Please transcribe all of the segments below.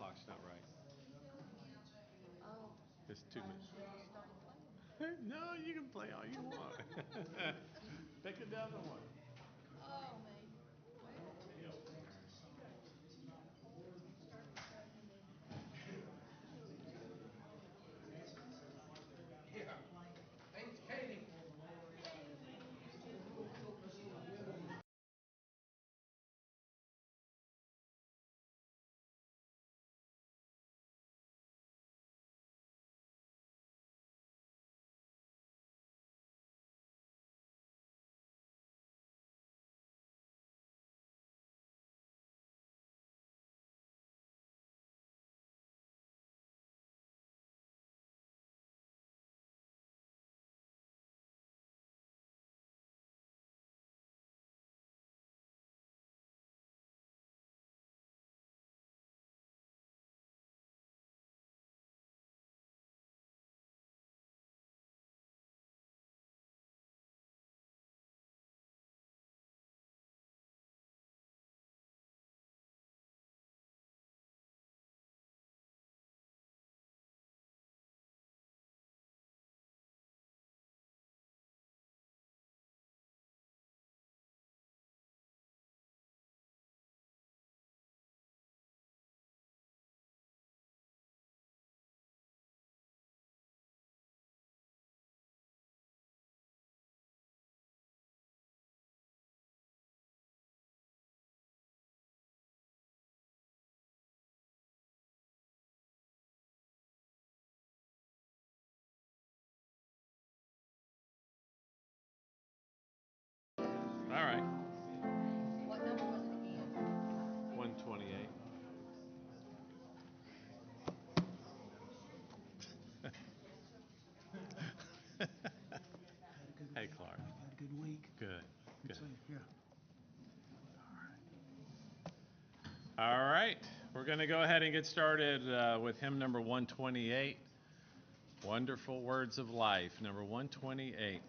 clock's not right. Oh, It's 2 minutes. start playing. No, you can play all you want. Pick another one. Oh, man. All right. What number was it again? 128. Hey, Clark. Had a good week. Good. Good. Yeah. All right. We're going to go ahead and get started with hymn number 128. Wonderful Words of Life, number 128.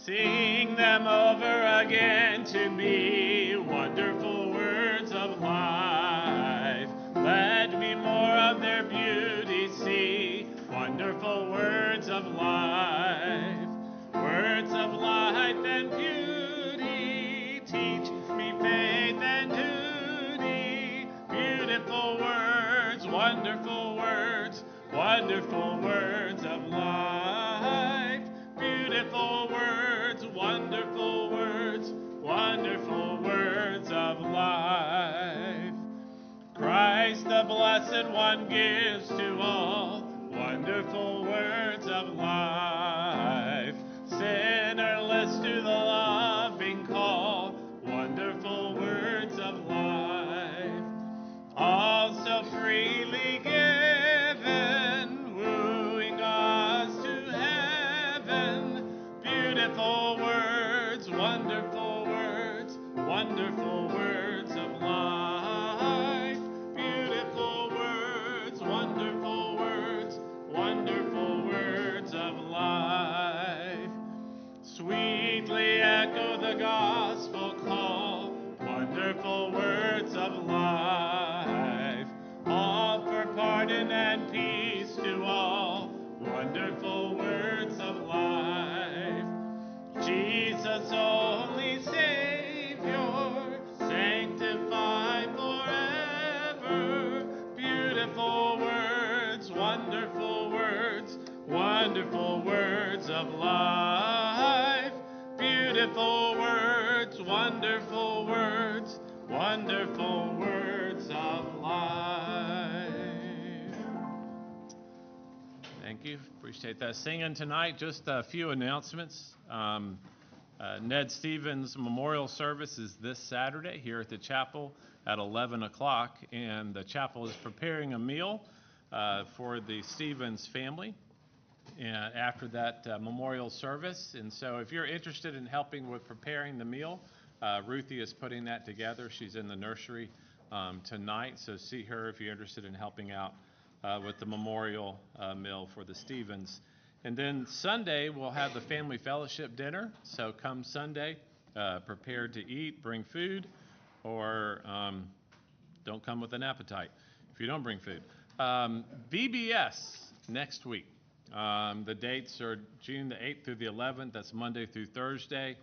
Sing them over again to me, wonderful words of life. Let me more of their beauty see, wonderful words of life. Words of life and beauty, teach me faith and duty. Beautiful words, wonderful words, wonderful words of life. Beautiful words, wonderful words, wonderful words of life. Christ the Blessed One gives to all wonderful words of life. Sinnerless to the loving call, wonderful words of life. All so freely given, wooing us to heaven. Beautiful words, wonderful words, wonderful words of life. Beautiful words, wonderful words, wonderful words of life. Sweetly echo the gospel call, wonderful words of life. Offer pardon and peace to all, wonderful words of life. Jesus, only Savior, sanctify forever. Beautiful words, wonderful words, wonderful words of life. Beautiful words, wonderful words, wonderful words of life. Thank you. Appreciate that singing tonight. Just a few announcements. Ned Stevens Memorial Service is this Saturday here at the chapel at 11 o'clock, and the chapel is preparing a meal for the Stevens family and after that memorial service. And so if you're interested in helping with preparing the meal, Ruthie is putting that together. She's in the nursery tonight, so see her if you're interested in helping out with the memorial meal for the Stevens. And then Sunday, we'll have the family fellowship dinner. So come Sunday, prepared to eat, bring food, or don't come with an appetite if you don't bring food. VBS next week. The dates are June the 8th through the 11th. That's Monday through Thursday,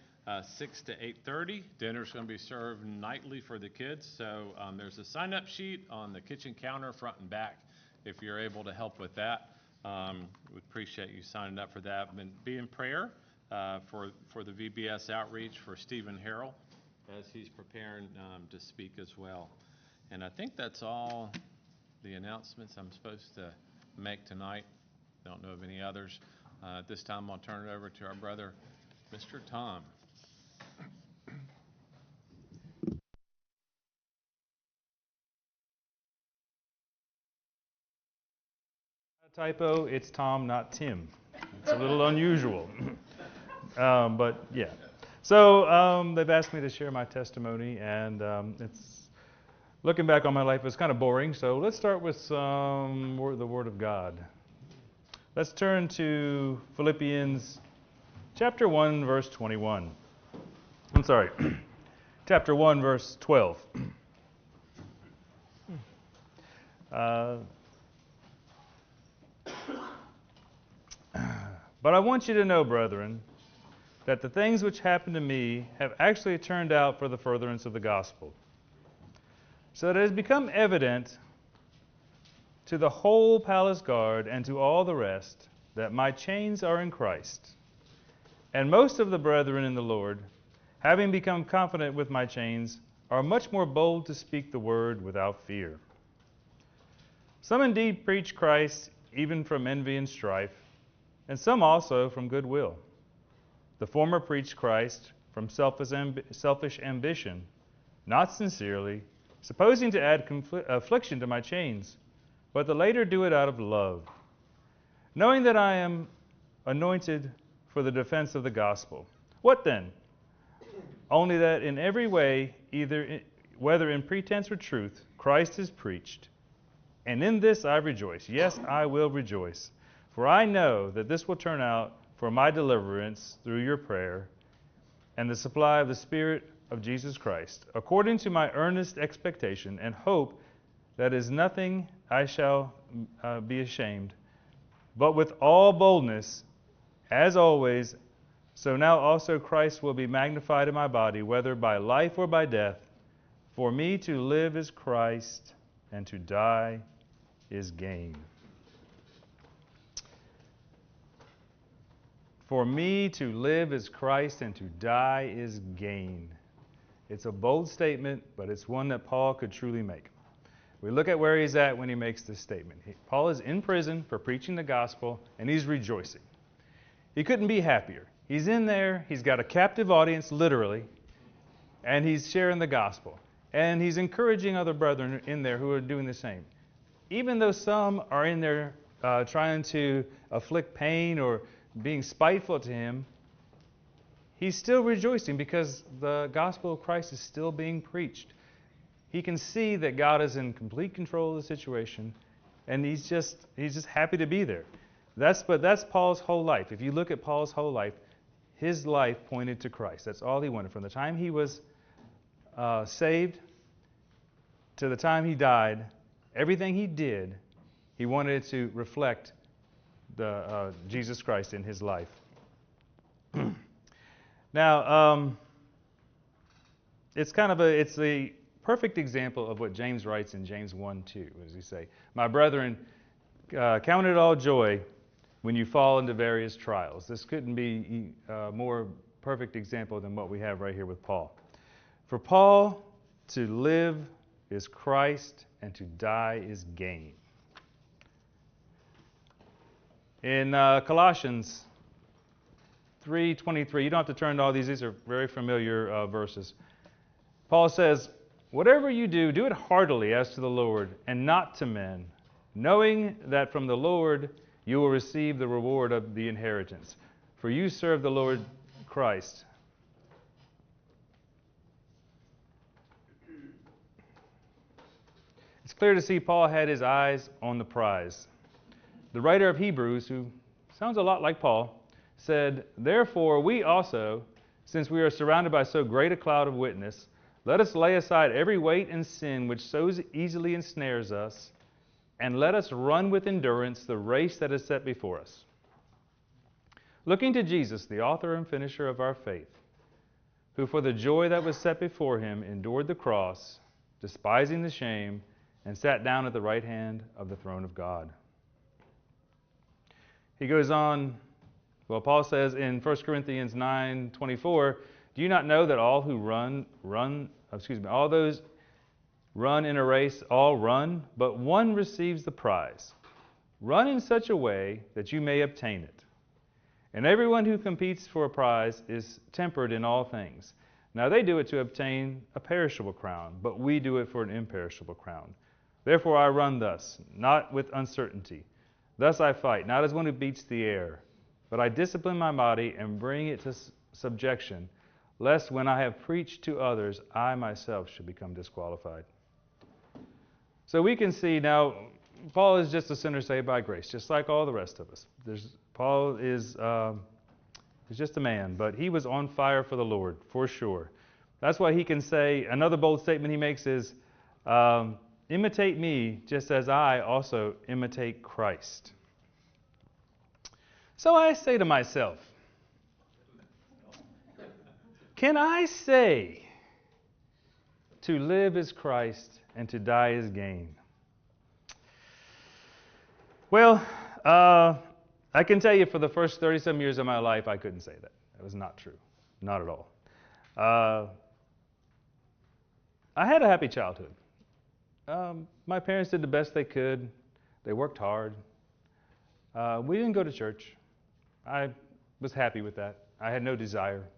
6 to 8:30. Dinner's going to be served nightly for the kids. So there's a sign-up sheet on the kitchen counter, front and back, if you're able to help with that. We appreciate you signing up for that. And be in prayer for the VBS outreach for Stephen Harrell as he's preparing to speak as well. And I think that's all the announcements I'm supposed to make tonight. Don't know of any others. At this time, I'll turn it over to our brother, Mr. Tom. Typo, it's Tom, not Tim. It's a little unusual. But yeah. So they've asked me to share my testimony, and it's looking back on my life, it's kind of boring. So let's start with the Word of God. Let's turn to Philippians chapter 1, verse 21. I'm sorry, chapter 1, verse 12. But I want you to know, brethren, that the things which happened to me have actually turned out for the furtherance of the gospel, so that it has become evident to the whole palace guard and to all the rest that my chains are in Christ. And most of the brethren in the Lord, having become confident with my chains, are much more bold to speak the word without fear. Some indeed preach Christ even from envy and strife, and some also from goodwill. The former preach Christ from selfish ambition, not sincerely, supposing to add affliction to my chains, but the later do it out of love, knowing that I am anointed for the defense of the gospel. What then? Only that in every way, whether in pretense or truth, Christ is preached. And in this I rejoice. Yes, I will rejoice. For I know that this will turn out for my deliverance through your prayer and the supply of the Spirit of Jesus Christ, according to my earnest expectation and hope that is nothing I shall be ashamed, but with all boldness, as always, so now also Christ will be magnified in my body, whether by life or by death. For me to live is Christ, and to die is gain. For me to live is Christ, and to die is gain. It's a bold statement, but it's one that Paul could truly make. We look at where he's at when he makes this statement. Paul is in prison for preaching the gospel, and he's rejoicing. He couldn't be happier. He's in there, he's got a captive audience, literally, and he's sharing the gospel. And he's encouraging other brethren in there who are doing the same. Even though some are in there trying to afflict pain or being spiteful to him, he's still rejoicing because the gospel of Christ is still being preached. He can see that God is in complete control of the situation, and he's just happy to be there. That's Paul's whole life. If you look at Paul's whole life, his life pointed to Christ. That's all he wanted. From the time he was saved to the time he died, everything he did, he wanted to reflect the Jesus Christ in his life. Now, it's a perfect example of what James writes in James 1:2. What does he say? My brethren, count it all joy when you fall into various trials. This couldn't be a more perfect example than what we have right here with Paul. For Paul, to live is Christ, and to die is gain. In Colossians 3:23, you don't have to turn to all these are very familiar verses. Paul says, whatever you do, do it heartily as to the Lord and not to men, knowing that from the Lord you will receive the reward of the inheritance. For you serve the Lord Christ. It's clear to see Paul had his eyes on the prize. The writer of Hebrews, who sounds a lot like Paul, said, "Therefore we also, since we are surrounded by so great a cloud of witness, let us lay aside every weight and sin which so easily ensnares us, and let us run with endurance the race that is set before us. Looking to Jesus, the author and finisher of our faith, who for the joy that was set before him endured the cross, despising the shame, and sat down at the right hand of the throne of God." He goes on, Paul says in 1 Corinthians 9:24, "Do you not know that all who all those run in a race, all run, but one receives the prize. Run in such a way that you may obtain it. And everyone who competes for a prize is tempered in all things. Now they do it to obtain a perishable crown, but we do it for an imperishable crown. Therefore I run thus, not with uncertainty. Thus I fight, not as one who beats the air, but I discipline my body and bring it to subjection, lest when I have preached to others, I myself should become disqualified." So we can see now, Paul is just a sinner saved by grace, just like all the rest of us. Paul is just a man, but he was on fire for the Lord, for sure. That's why he can say, another bold statement he makes is, imitate me just as I also imitate Christ. So I say to myself, can I say to live is Christ and to die is gain? Well, I can tell you for the first 30-some years of my life, I couldn't say that. That was not true. Not at all. I had a happy childhood. My parents did the best they could. They worked hard. We didn't go to church. I was happy with that. I had no desire.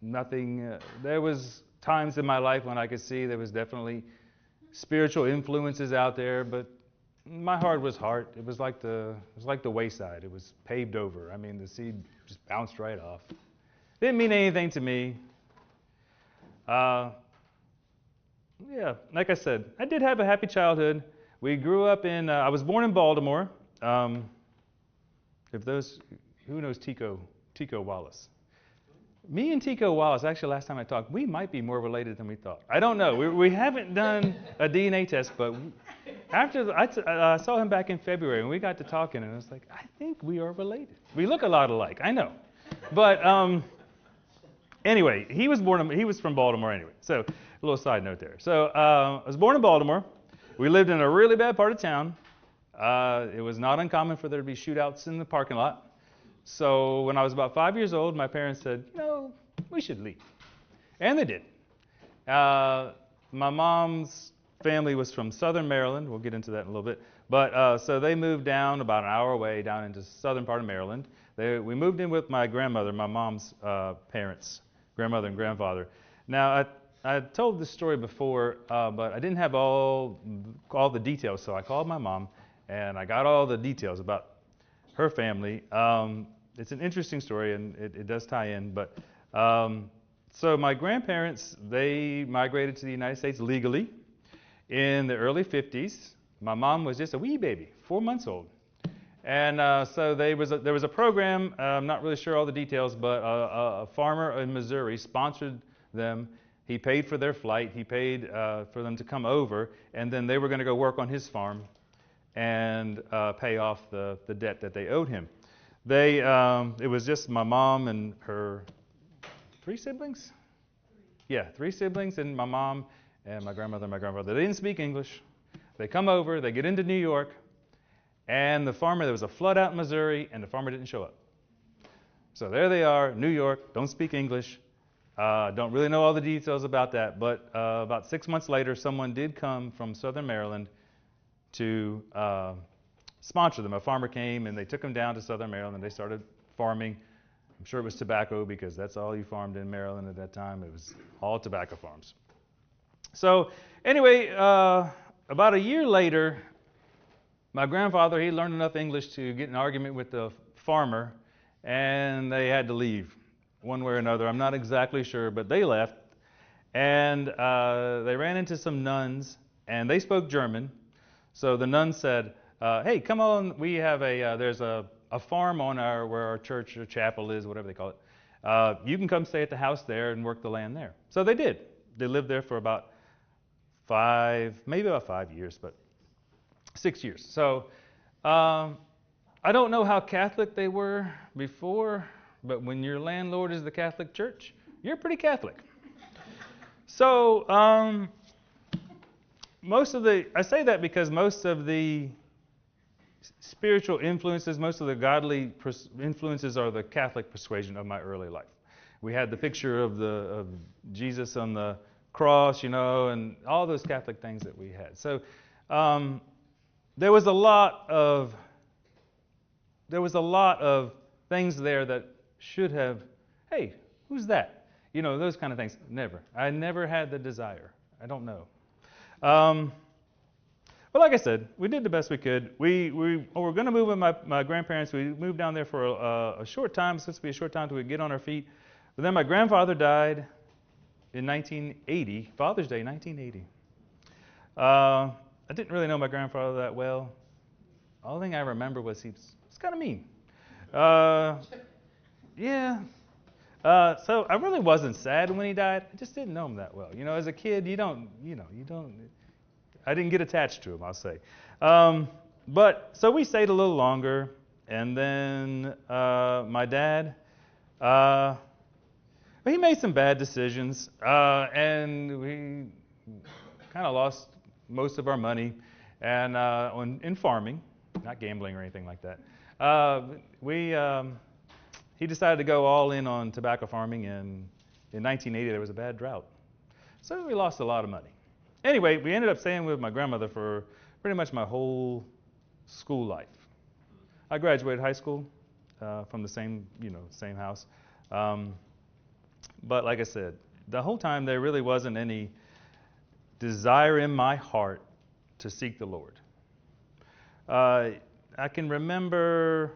Nothing. There was times in my life when I could see there was definitely spiritual influences out there, but my heart was hard. It was like the wayside. It was paved over. I mean, the seed just bounced right off. Didn't mean anything to me. Yeah, like I said, I did have a happy childhood. We grew up in. I was born in Baltimore. Who knows Tico Wallace? Me and Tico Wallace, actually last time I talked, we might be more related than we thought. I don't know. We haven't done a DNA test, but after I saw him back in February, and we got to talking, and I was like, I think we are related. We look a lot alike, I know. But anyway, he was from Baltimore anyway. So a little side note there. So I was born in Baltimore. We lived in a really bad part of town. It was not uncommon for there to be shootouts in the parking lot. So when I was about 5 years old, my parents said, we should leave. And they did. My mom's family was from southern Maryland. We'll get into that in a little bit. But so they moved down about an hour away, down into southern part of Maryland. We moved in with my grandmother, my mom's parents, grandmother and grandfather. Now, I told this story before, but I didn't have all the details, so I called my mom, and I got all the details about her family. It's an interesting story, and it does tie in. But so my grandparents, they migrated to the United States legally in the early 50s. My mom was just a wee baby, 4 months old. And so there was a program, I'm not really sure all the details, but a farmer in Missouri sponsored them. He paid for their flight. He paid for them to come over, and then they were going to go work on his farm and pay off the debt that they owed him. It was just my mom and her 3 siblings? Yeah, 3 siblings and my mom and my grandmother and my grandfather. They didn't speak English. They come over, they get into New York, and there was a flood out in Missouri, and the farmer didn't show up. So there they are, New York, don't speak English. Don't really know all the details about that, but about 6 months later, someone did come from southern Maryland to sponsor them. A farmer came, and they took them down to southern Maryland. They started farming. I'm sure it was tobacco, because that's all you farmed in Maryland at that time. It was all tobacco farms. So anyway, about a year later, my grandfather, he learned enough English to get in an argument with the farmer, and they had to leave one way or another. I'm not exactly sure, but they left. And they ran into some nuns, and they spoke German. So the nun said, hey, come on, we have there's a farm on where our church or chapel is, whatever they call it. You can come stay at the house there and work the land there. So they did. They lived there for about maybe about 5 years, but 6 years. So I don't know how Catholic they were before, but when your landlord is the Catholic Church, you're pretty Catholic. So I say that because most of the spiritual influences, most of the godly influences are the Catholic persuasion of my early life. We had the picture of Jesus on the cross, and all those Catholic things that we had. So there was a lot of things there that should have, hey, who's that? Those kind of things. Never. I never had the desire. I don't know. But like I said, we did the best we could. We were going to move with my grandparents. We moved down there for a short time. It's supposed to be a short time till we get on our feet. But then my grandfather died in 1980, Father's Day, 1980. I didn't really know my grandfather that well. The only thing I remember was he was kind of mean. Yeah. So I really wasn't sad when he died. I just didn't know him that well. As a kid, you don't. I didn't get attached to him, I'll say. But so we stayed a little longer, and then my dad, he made some bad decisions, and we kind of lost most of our money, and in farming, not gambling or anything like that. He decided to go all in on tobacco farming, and in 1980 there was a bad drought. So we lost a lot of money. Anyway, we ended up staying with my grandmother for pretty much my whole school life. I graduated high school from the same house. But like I said, the whole time there really wasn't any desire in my heart to seek the Lord. I can remember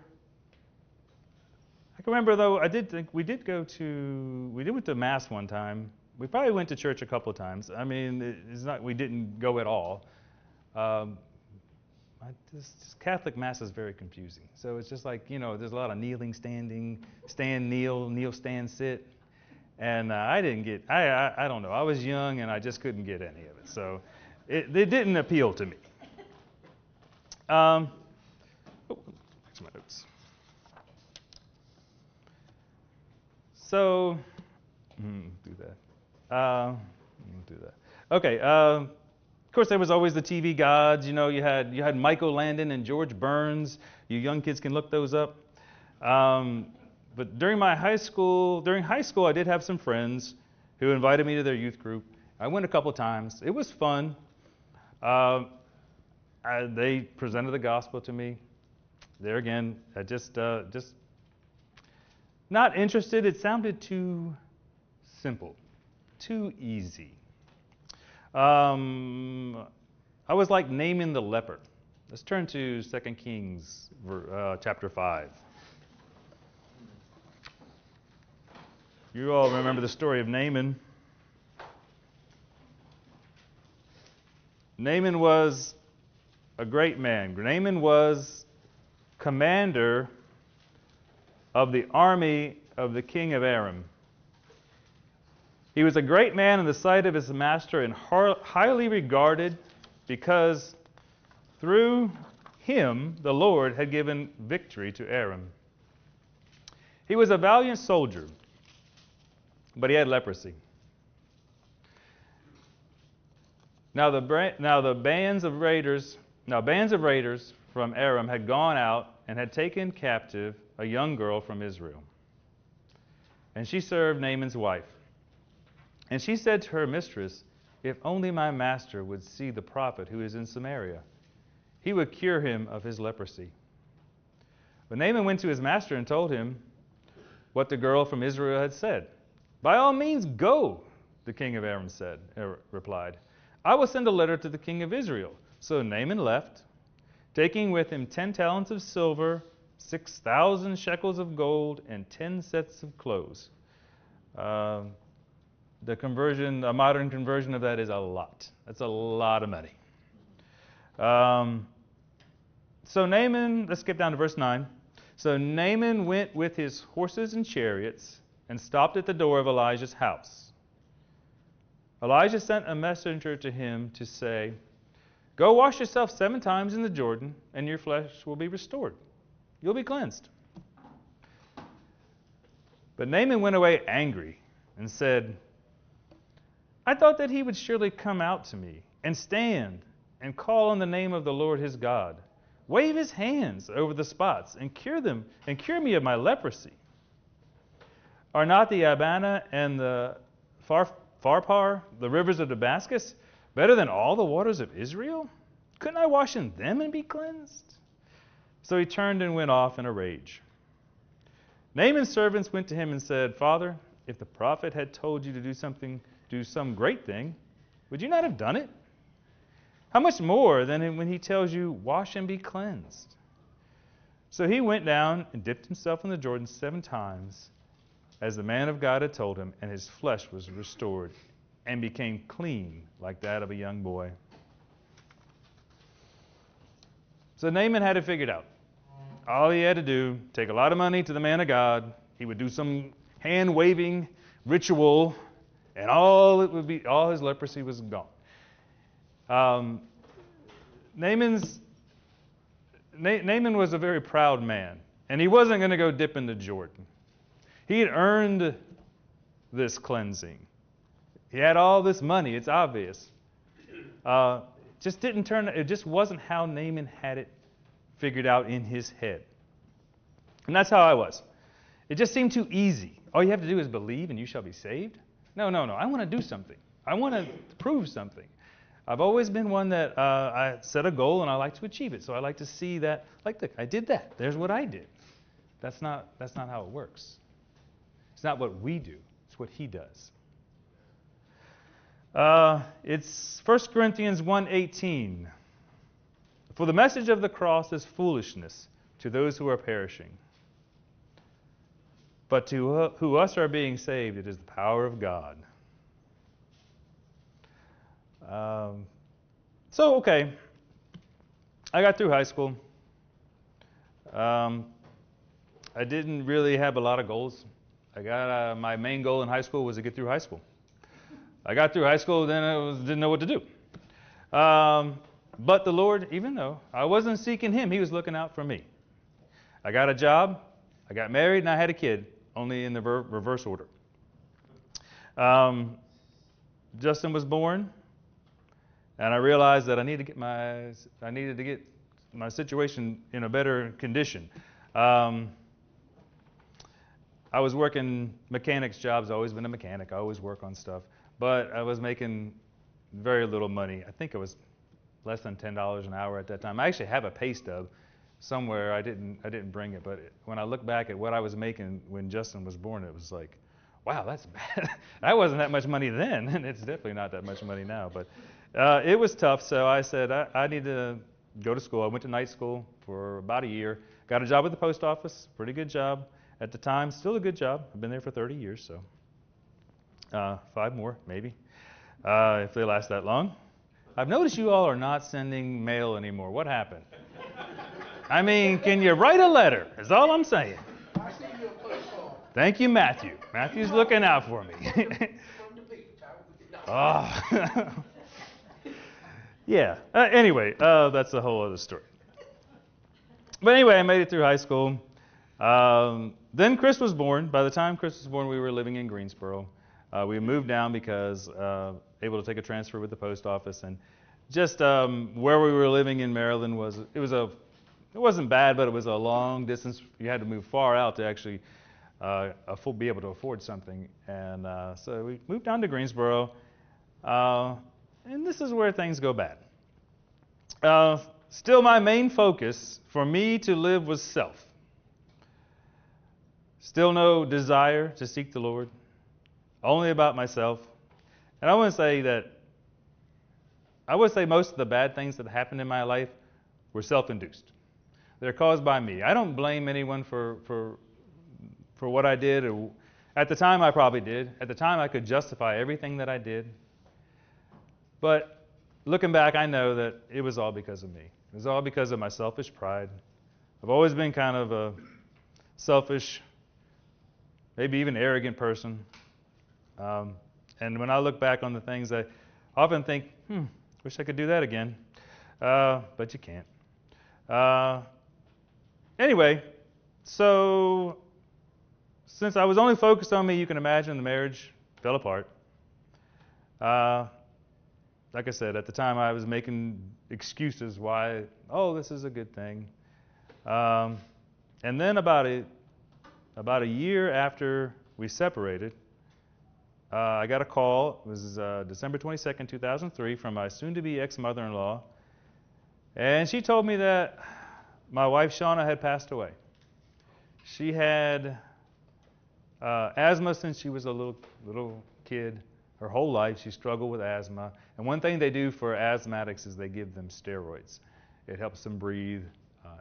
though, I did think we went to Mass one time. We probably went to church a couple of times. I mean, it's not we didn't go at all. This Catholic Mass is very confusing. So it's just like, there's a lot of kneeling, standing, stand, kneel, stand, sit. And I didn't get, I don't know. I was young and I just couldn't get any of it. So it didn't appeal to me. Back to my notes. So, do that. Do that. Okay. Of course, there was always the TV gods. You had Michael Landon and George Burns. You young kids can look those up. But during high school, I did have some friends who invited me to their youth group. I went a couple times. It was fun. They presented the gospel to me. There again, I just not interested. It sounded too simple, too easy. I was like Naaman the leper. Let's turn to 2 Kings chapter 5. You all remember the story of Naaman. Naaman was a great man. Naaman was commander of the army of the king of Aram. He was a great man in the sight of his master and highly regarded because through him the Lord had given victory to Aram. He was a valiant soldier, but he had leprosy. Now bands of raiders from Aram had gone out and had taken captive a young girl from Israel. And she served Naaman's wife. And she said to her mistress, "If only my master would see the prophet who is in Samaria, he would cure him of his leprosy." But Naaman went to his master and told him what the girl from Israel had said. "By all means, go," the king of Aram replied. "I will send a letter to the king of Israel." So Naaman left, taking with him 10 talents of silver, 6,000 shekels of gold, and 10 sets of clothes. A modern conversion of that is a lot. That's a lot of money. So Naaman, let's skip down to verse 9. So Naaman went with his horses and chariots and stopped at the door of Elijah's house. Elijah sent a messenger to him to say, "Go wash yourself 7 times in the Jordan, and your flesh will be restored. You'll be cleansed." But Naaman went away angry and said, "I thought that he would surely come out to me and stand and call on the name of the Lord his God, wave his hands over the spots and cure me of my leprosy. Are not the Abana and the Pharpar, the rivers of Damascus, better than all the waters of Israel? Couldn't I wash in them and be cleansed?" So he turned and went off in a rage. Naaman's servants went to him and said, "Father, if the prophet had told you to do some great thing, would you not have done it? How much more than when he tells you, 'Wash and be cleansed'?" So he went down and dipped himself in the Jordan 7 times, as the man of God had told him, and his flesh was restored and became clean like that of a young boy. So Naaman had it figured out. All he had to do, take a lot of money to the man of God. He would do some hand-waving ritual, and all his leprosy was gone. Naaman was a very proud man, and he wasn't going to go dip in the Jordan. He had earned this cleansing. He had all this money, it's obvious. It just wasn't how Naaman had it figured out in his head. And that's how I was. It just seemed too easy. All you have to do is believe and you shall be saved. No. I want to do something. I want to prove something. I've always been one that I set a goal and I like to achieve it. So I like to see that, look, I did that. There's what I did. That's not how it works. It's not what we do. It's what he does. It's 1 Corinthians 1:18. "For the message of the cross is foolishness to those who are perishing. But to who us are being saved, it is the power of God." Okay. I got through high school. I didn't really have a lot of goals. My main goal in high school was to get through high school. I got through high school, then I didn't know what to do. But the Lord, even though I wasn't seeking Him, He was looking out for me. I got a job, I got married, and I had a kid, only in the reverse order. Justin was born, and I realized that I needed to get my situation in a better condition. I was working mechanics jobs. I've always been a mechanic. I always work on stuff. But I was making very little money. I think it was less than $10 an hour at that time. I actually have a pay stub somewhere. I didn't bring it. But when I look back at what I was making when Justin was born, it was like, wow, that's bad. That wasn't that much money then, and it's definitely not that much money now. But it was tough, so I said, I need to go to school. I went to night school for about a year. Got a job at the post office, pretty good job. At the time, still a good job. I've been there for 30 years, so 5 more, maybe, if they last that long. I've noticed you all are not sending mail anymore. What happened? I mean, can you write a letter? Is all I'm saying. I see you a postcard. Thank you, Matthew. Matthew's looking out for me. From the beach. Oh. Yeah. Anyway, that's a whole other story. But anyway, I made it through high school. Then Chris was born. By the time Chris was born, we were living in Greensboro. We moved down because able to take a transfer with the post office, and just where we were living in Maryland it wasn't bad, but it was a long distance. You had to move far out to actually be able to afford something, and so we moved down to Greensboro, and this is where things go bad. Still, my main focus for me to live was self. Still no desire to seek the Lord, only about myself. And I would say most of the bad things that happened in my life were self-induced. They're caused by me. I don't blame anyone for what I did. At the time, I probably did. At the time, I could justify everything that I did. But looking back, I know that it was all because of me. It was all because of my selfish pride. I've always been kind of a selfish, maybe even arrogant person. And when I look back on the things, I often think, wish I could do that again. But you can't. Anyway, so since I was only focused on me, you can imagine the marriage fell apart. Like I said, at the time I was making excuses why, this is a good thing. And then about a year after we separated, I got a call. It was December 22nd, 2003, from my soon-to-be ex-mother-in-law. And she told me that my wife, Shauna, had passed away. She had asthma since she was a little kid. Her whole life she struggled with asthma. And one thing they do for asthmatics is they give them steroids. It helps them breathe.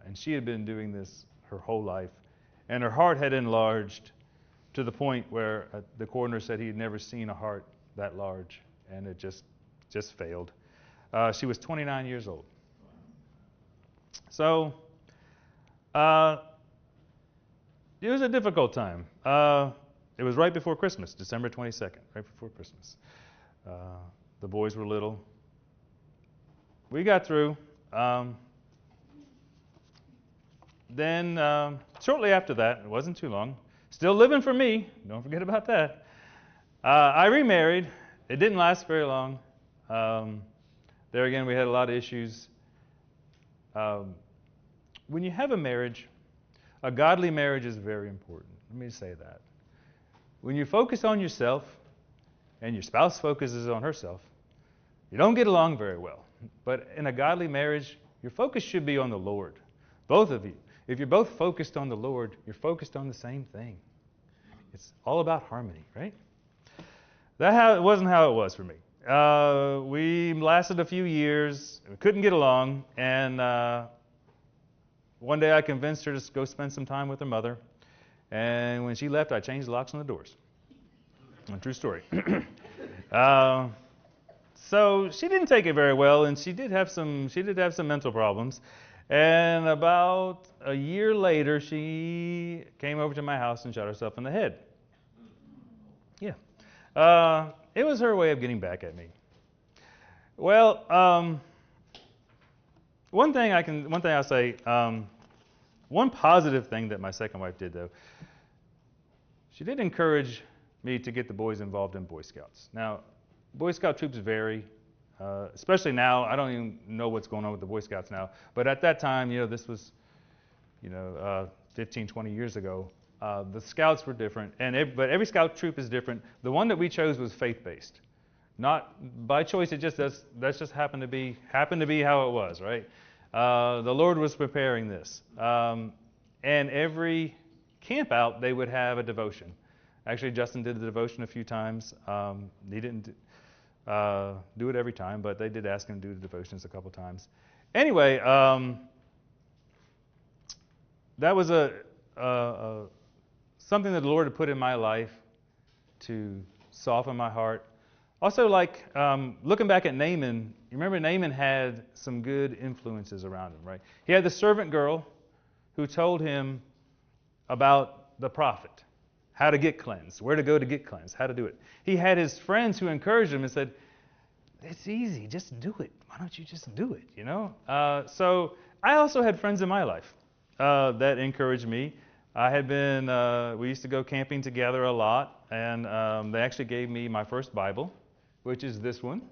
And she had been doing this her whole life. And her heart had enlarged to the point where the coroner said he had never seen a heart that large. And it just failed. She was 29 years old. So it was a difficult time. It was right before Christmas, December 22nd, right before Christmas. The boys were little. We got through. Then, shortly after that, it wasn't too long, still living for me, don't forget about that, I remarried. It didn't last very long. There again, we had a lot of issues. When you have a marriage, a godly marriage is very important. Let me say that. When you focus on yourself and your spouse focuses on herself, you don't get along very well. But in a godly marriage, your focus should be on the Lord, both of you. If you're both focused on the Lord, you're focused on the same thing. It's all about harmony, right? That wasn't how it was for me. We lasted a few years. We couldn't get along. And one day I convinced her to go spend some time with her mother. And when she left, I changed the locks on the doors. A true story. So she didn't take it very well, and she did have some mental problems. And about a year later, she came over to my house and shot herself in the head. Yeah. It was her way of getting back at me. Well, one thing I'll say, one positive thing that my second wife did, though, she did encourage me to get the boys involved in Boy Scouts. Now, Boy Scout troops vary, especially now. I don't even know what's going on with the Boy Scouts now. But at that time, this was, 15, 20 years ago. The Scouts were different, but every Scout troop is different. The one that we chose was faith-based, not by choice. That just happened to be how it was, right? The Lord was preparing this, and every camp out they would have a devotion. Actually, Justin did the devotion a few times. He didn't do it every time, but they did ask him to do the devotions a couple times. Anyway, that was something that the Lord had put in my life to soften my heart. Also, looking back at Naaman, you remember Naaman had some good influences around him, right? He had the servant girl who told him about the prophet, how to get cleansed, where to go to get cleansed, how to do it. He had his friends who encouraged him and said, it's easy, just do it. Why don't you just do it, So I also had friends in my life that encouraged me. We used to go camping together a lot, and they actually gave me my first Bible, which is this one.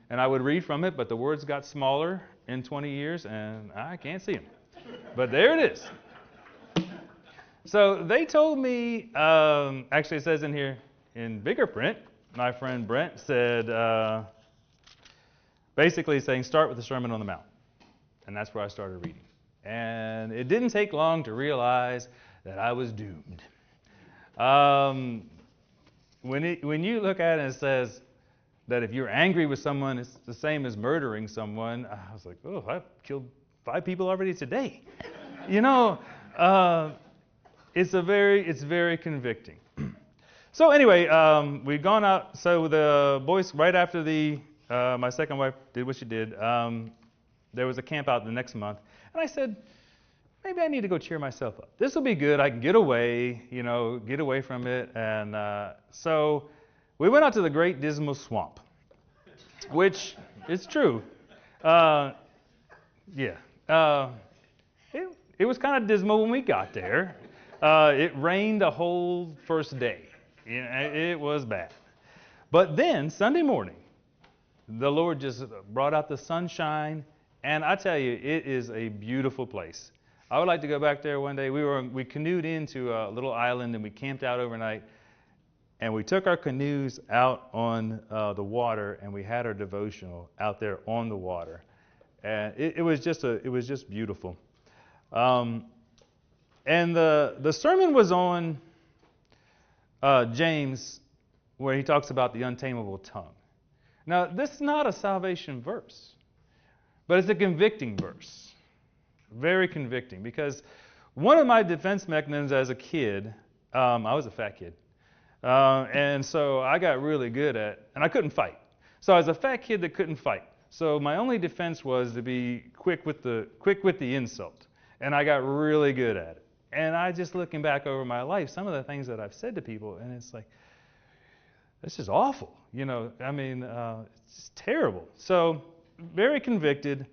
And I would read from it, but the words got smaller in 20 years, and I can't see them. But there it is. So they told me, actually it says in here, in bigger print, my friend Brent said, basically saying, start with the Sermon on the Mount. And that's where I started reading. And it didn't take long to realize that I was doomed. When you look at it and it says that if you're angry with someone, it's the same as murdering someone, I was like, I've killed 5 people already today. It's very convicting. So anyway, we'd gone out. So the boys, right after my second wife did what she did, there was a camp out the next month, and I said, maybe I need to go cheer myself up. This will be good. I can get away, get away from it. And so we went out to the Great Dismal Swamp, which is true. Yeah. It was kind of dismal when we got there. It rained the whole first day. It was bad. But then, Sunday morning, the Lord just brought out the sunshine, and I tell you, it is a beautiful place. I would like to go back there one day. We canoed into a little island, and we camped out overnight, and we took our canoes out on the water, and we had our devotional out there on the water, and it was just beautiful. And the sermon was on James, where he talks about the untamable tongue. Now, this is not a salvation verse, but it's a convicting verse. Very convicting, because one of my defense mechanisms as a kid, I was a fat kid, and so I got really good and I couldn't fight. So I was a fat kid that couldn't fight. So my only defense was to be quick with the insult, and I got really good at it. And I just looking back over my life, some of the things that I've said to people, and it's like, this is awful. It's just terrible. So very convicted.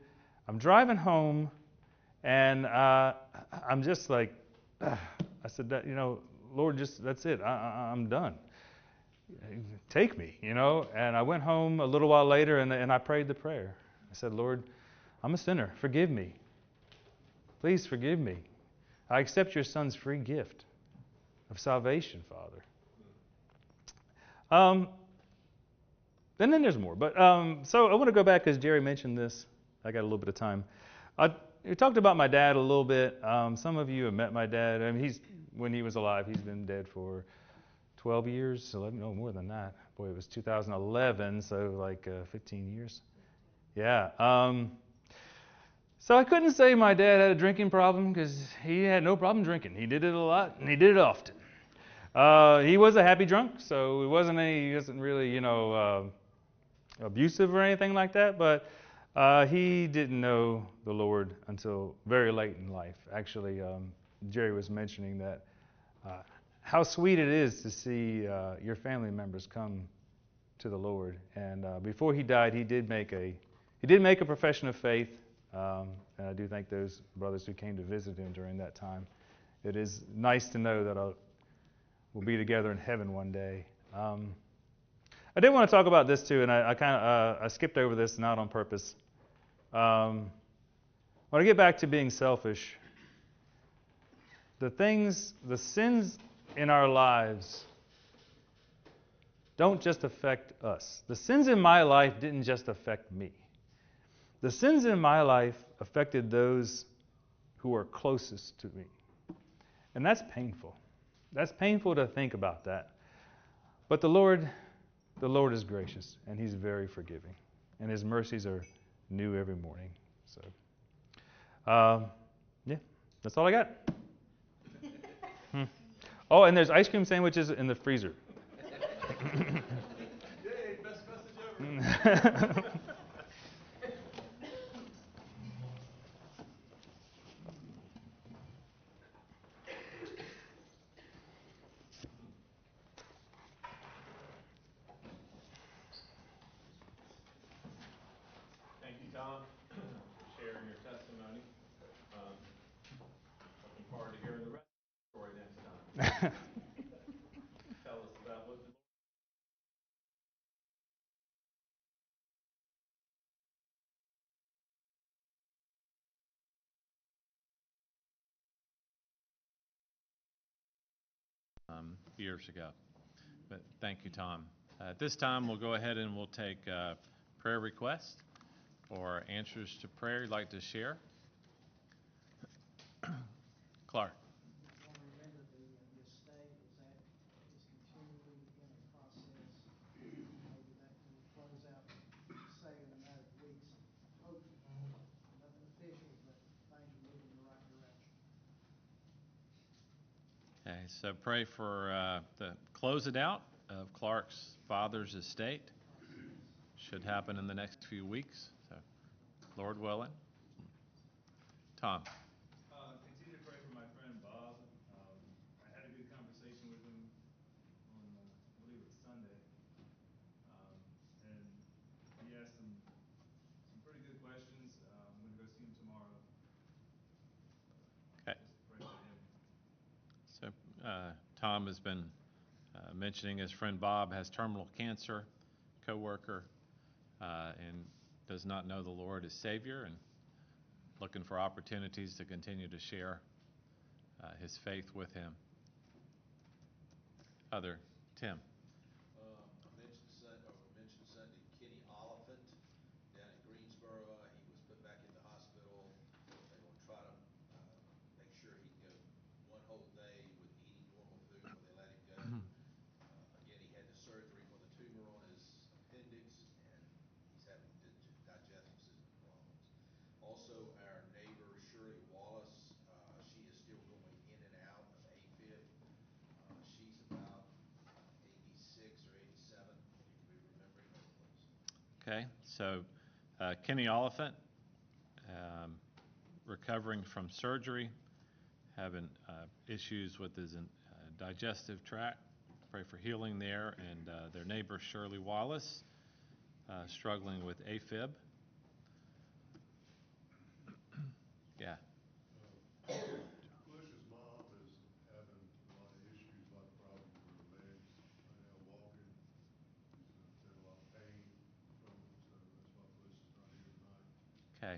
I'm driving home. And I'm just like, I said, Lord, that's it. I'm done. Take me, And I went home a little while later, and I prayed the prayer. I said, Lord, I'm a sinner. Forgive me. Please forgive me. I accept your Son's free gift of salvation, Father. And then there's more. But so I want to go back because Jerry mentioned this. I got a little bit of time. We talked about my dad a little bit. Some of you have met my dad. When he was alive, he's been dead for 12 years, 11, no, more than that. Boy, it was 2011, so like 15 years. Yeah. So I couldn't say my dad had a drinking problem because he had no problem drinking. He did it a lot, and he did it often. He was a happy drunk, so he wasn't really, abusive or anything like that, but he didn't know the Lord until very late in life. Actually, Jerry was mentioning that how sweet it is to see your family members come to the Lord. And before he died, he did make a profession of faith. And I do thank those brothers who came to visit him during that time. It is nice to know that we'll be together in heaven one day. I did want to talk about this too, and I skipped over this not on purpose. When I get back to being selfish, the sins in our lives don't just affect us. The sins in my life didn't just affect me. The sins in my life affected those who are closest to me. And that's painful. That's painful to think about that. But the Lord is gracious, and He's very forgiving. And His mercies are new every morning. So, yeah, that's all I got. Oh, and there's ice cream sandwiches in the freezer. Yay, best message ever. Thank you, Tom, for sharing your testimony. Looking forward to hearing the rest of the story next time. Tell us about what the years ago. But thank you, Tom. At this time, we'll go ahead and we'll take prayer requests or answers to prayer you'd like to share. Clark. I want to remember the estate is continually in a process. Maybe that will close out, say, in a matter of weeks. Hopefully, nothing official, but things are moving in the right direction. Okay, so pray for the close it out of Clark's father's estate. Should happen in the next few weeks. So, Lord willing. Tom? Continue to pray for my friend Bob. I had a good conversation with him on, I believe it was Sunday. And he asked some pretty good questions. I'm going to go see him tomorrow. Okay. Just pray for him. So Tom has been mentioning his friend Bob has terminal cancer, coworker, and does not know the Lord as Savior, and looking for opportunities to continue to share his faith with him. Other, Tim. mentioned Sunday, Kenny Oliphant down in Greensboro. He was put back in the hospital. They're going to try to make sure he can go one whole day with eating normal food before they let him go. Again, he had the surgery for the tumor on his appendix, and he's having digestive system problems. Also, our neighbor Shirley Wallace, she is still going in and out of AFib. She's about 86 or 87, if we remember her, please. Okay, so Kenny Oliphant, recovering from surgery, having issues with his digestive tract. Pray for healing there. And their neighbor Shirley Wallace, struggling with AFib. Yeah. Felicia's mom is having a lot of issues, a lot of problems with her legs right now, walking. She's in a lot of pain from it, so that's why Felicia's not here tonight. Okay.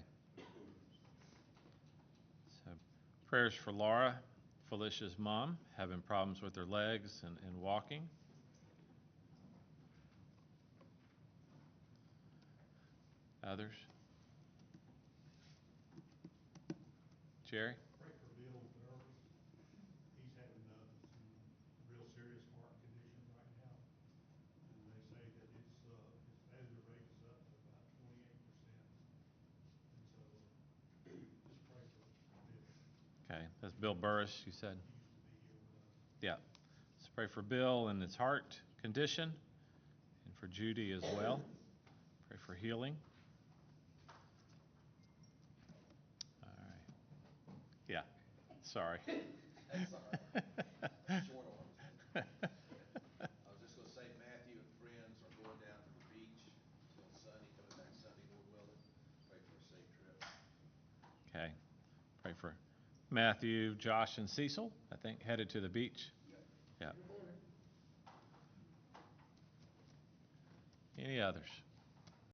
So prayers for Laura, Felicia's mom, having problems with her legs and walking. Others? Jerry? Pray for Bill Burris. He's having some real serious heart conditions right now, and they say that his failure rate is up to about 28%. And so just pray for Bill. Okay, that's Bill Burris, you said? He used to be here with us. Yeah. Let's pray for Bill and his heart condition, and for Judy as well. Pray for healing. All right. Yeah, sorry. That's all right. Short arms. I was just going to say Matthew and friends are going down to the beach till Sunday, coming back Sunday, Lord willing. Pray for a safe trip. Okay. Pray for Matthew, Josh, and Cecil, I think, headed to the beach. Yeah. Any others?